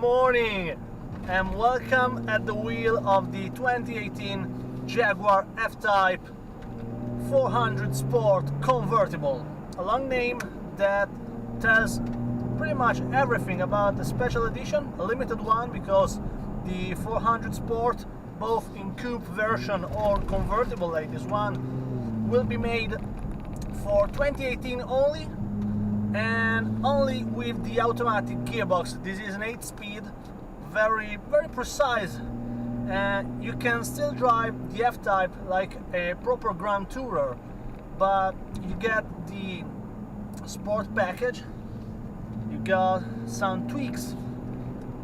morning and welcome at the wheel of the 2018 Jaguar F-Type 400 Sport Convertible, a long name that tells pretty much everything about the special edition, a limited one, because the 400 Sport, both in coupe version or convertible like this one, will be made for 2018 only, and only with the automatic gearbox. This is an 8-speed, very precise, and you can still drive the F-Type like a proper Grand Tourer, but you get the sport package, you got some tweaks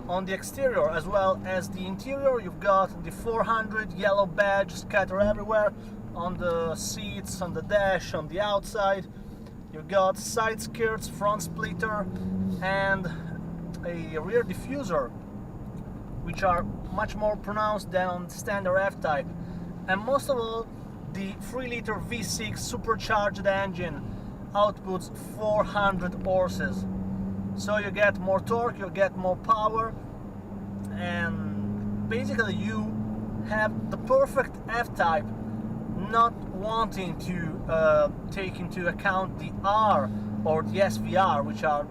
on the exterior as well as the interior. You've got the 400 yellow badge scattered everywhere, on the seats, on the dash, on the outside. You've got side skirts, front splitter, and a rear diffuser, which are much more pronounced than on the standard F-Type. And most of all, the 3-liter V6 supercharged engine outputs 400 horses. So you get more torque, you get more power, and basically you have the perfect F-Type, not wanting to take into account the R or the SVR, which are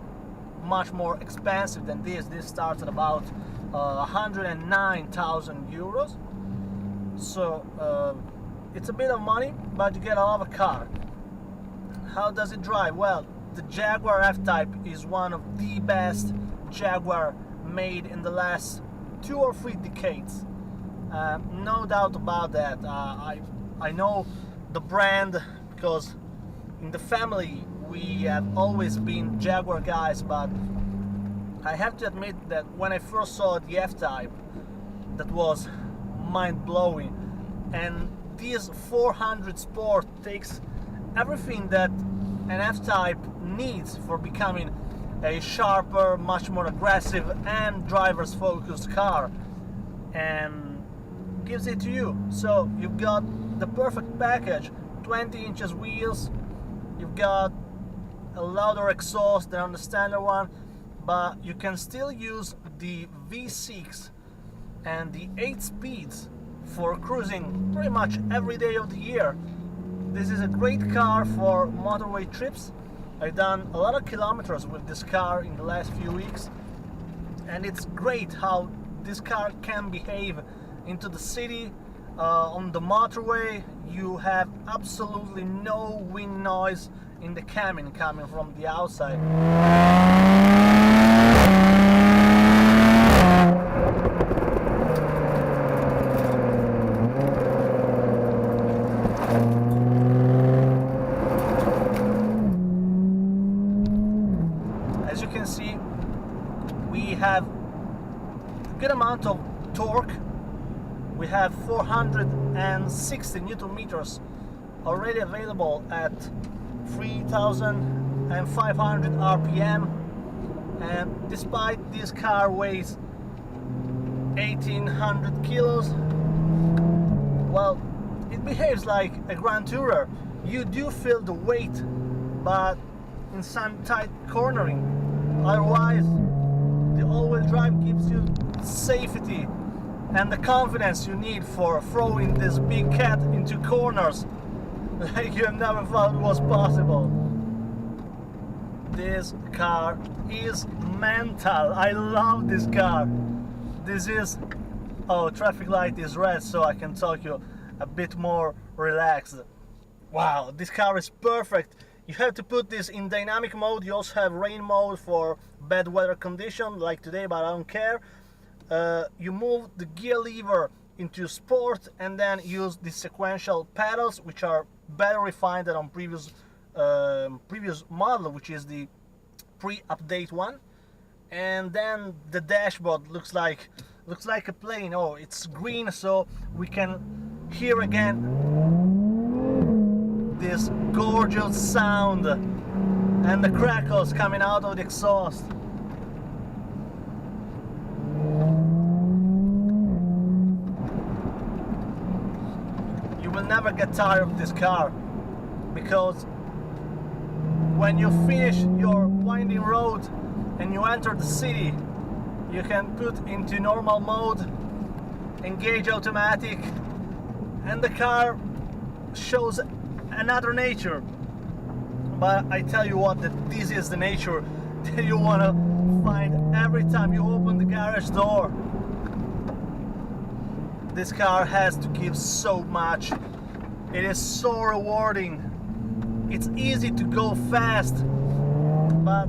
much more expensive than this. This starts at about 109,000 euros. So it's a bit of money, but you get a lot of a car. How does it drive? Well, the Jaguar F-Type is one of the best Jaguar made in the last 2 or 3 decades. No doubt about that. I know the brand because in the family we have always been Jaguar guys, but I have to admit that when I first saw the F-Type, that was mind-blowing. And this 400 Sport takes everything that an F-Type needs for becoming a sharper, much more aggressive and driver's focused car, and gives it to you. So you've got the perfect package, 20 inches wheels, you've got a louder exhaust than on the standard one, but you can still use the V6 and the 8 speeds for cruising pretty much every day of the year. This is a great car for motorway trips. I've done a lot of kilometers with this car in the last few weeks, and it's great how this car can behave into the city. On the motorway you have absolutely no wind noise in the cabin coming from the outside. As you can see, we have a good amount of torque. We have 460 Newton meters already available at 3,500 RPM, and despite this car weighs 1,800 kilos, well, it behaves like a Grand Tourer. You do feel the weight, but in some tight cornering. Otherwise, the all-wheel drive gives you safety and the confidence you need for throwing this big cat into corners like you have never thought was possible. This car is mental. I love this car. This is... oh, traffic light is red, so I can talk you a bit more relaxed. Wow, this car is perfect. You have to put this in dynamic mode. You also have rain mode for bad weather condition like today, but I don't care. You move the gear lever into sport and then use the sequential pedals, which are better refined than on previous model, which is the pre-update one. And then the dashboard looks like a plane. Oh, it's green, so we can hear again this gorgeous sound and the crackles coming out of the exhaust. You will never get tired of this car, because when you finish your winding road and you enter the city, you can put into normal mode, engage automatic, and the car shows another nature. But I tell you what, that this is the nature that you want to find every time you open the garage door. This car has to give so much. It is so rewarding. It's easy to go fast, but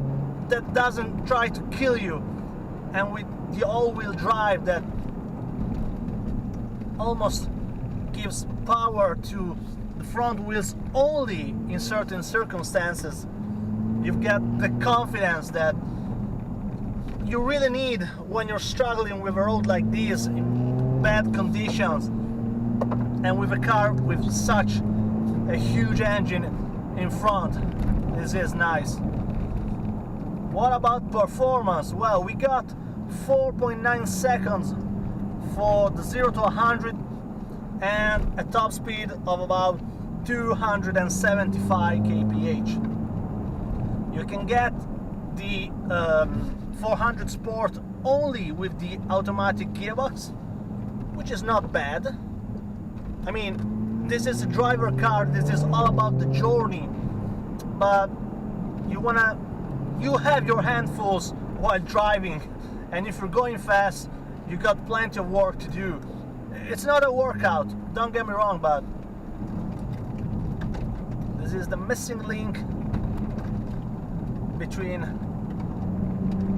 that doesn't try to kill you. And with the all-wheel drive that almost gives power to the front wheels only in certain circumstances, you've got the confidence that you really need when you're struggling with a road like this in bad conditions, and with a car with such a huge engine in front. This is nice. What about performance? Well, we got 4.9 seconds for the 0 to 100 and a top speed of about 275 kph. You can get the 400 Sport only with the automatic gearbox, which is not bad. I mean, this is a driver car, this is all about the journey, but you have your handfuls while driving, and if you're going fast, you got plenty of work to do. It's not a workout, don't get me wrong, but this is the missing link between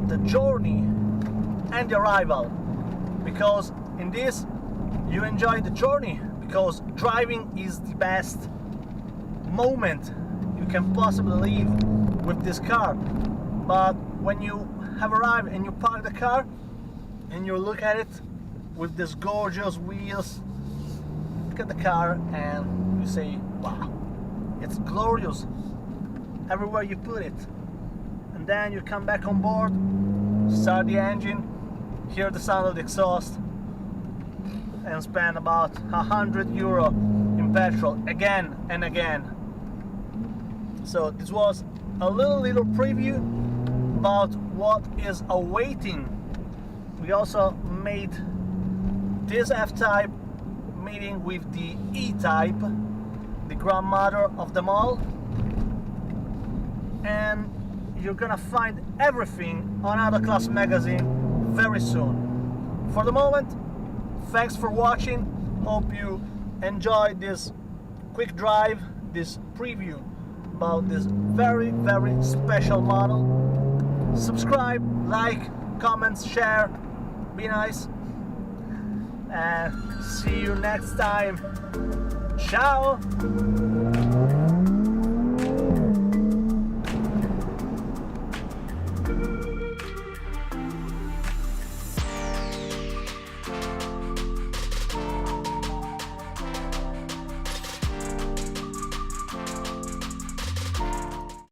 the journey and the arrival, because in this you enjoy the journey, because driving is the best moment you can possibly live with this car. But when you have arrived and you park the car and you look at it with these gorgeous wheels, look at the car and you say, wow, it's glorious everywhere you put it. And then you come back on board, start the engine, hear the sound of the exhaust, and spend about €100 in petrol again and again. So this was a little preview about what is awaiting. We also made this F-Type meeting with the E-Type, the grandmother of them all, and you're gonna find everything on Auto Class magazine very soon. For the moment, thanks for watching. Hope you enjoyed this quick drive, this preview about this very special model. Subscribe, like, comments, share, be nice, and see you next time. Ciao!